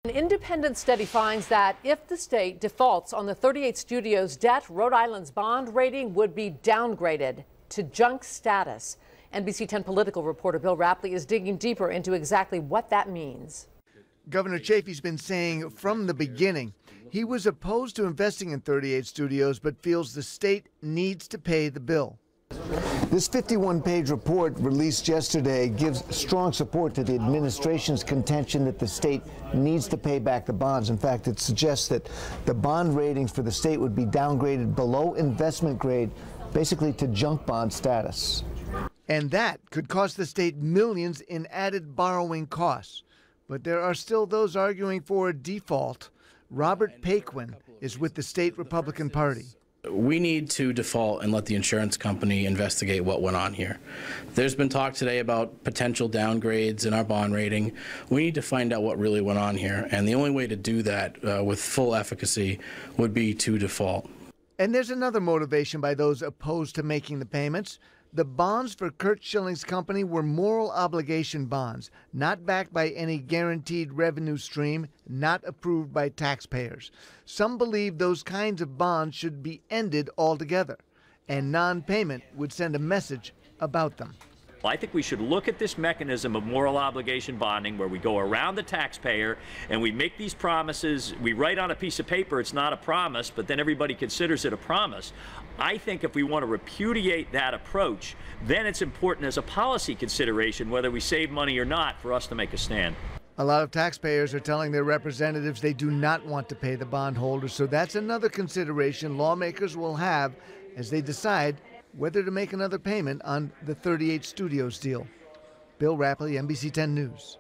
An independent study finds that if the state defaults on the 38 studios debt, Rhode Island's bond rating would be downgraded to junk status. NBC 10 political reporter Bill Rapley is digging deeper into exactly what that means. Governor Chafee's been saying from the beginning he was opposed to investing in 38 studios, but feels the state needs to pay the bill. This 51-page report released yesterday gives strong support to the administration's contention that the state needs to pay back the bonds. In fact, it suggests that the bond ratings for the state would be downgraded below investment grade, basically to junk bond status. And that could cost the state millions in added borrowing costs. But there are still those arguing for a default. Robert Paquin is with the state Republican Party. We need to default and let the insurance company investigate what went on here. There's been talk today about potential downgrades in our bond rating. We need to find out what really went on here, and the only way to do that with full efficacy would be to default. And there's another motivation by those opposed to making the payments. The bonds for Curt Schilling's company were moral obligation bonds, not backed by any guaranteed revenue stream, not approved by taxpayers. Some believe those kinds of bonds should be ended altogether, and non-payment would send a message about them. I think we should look at this mechanism of moral obligation bonding where we go around the taxpayer and we make these promises. We write on a piece of paper it's not a promise, but then everybody considers it a promise. I think if we want to repudiate that approach, then it's important as a policy consideration, whether we save money or not, for us to make a stand. A lot of taxpayers are telling their representatives they do not want to pay the bondholders, so that's another consideration lawmakers will have as they decide whether to make another payment on the 38 studios deal. Bill Rapley, NBC 10 News.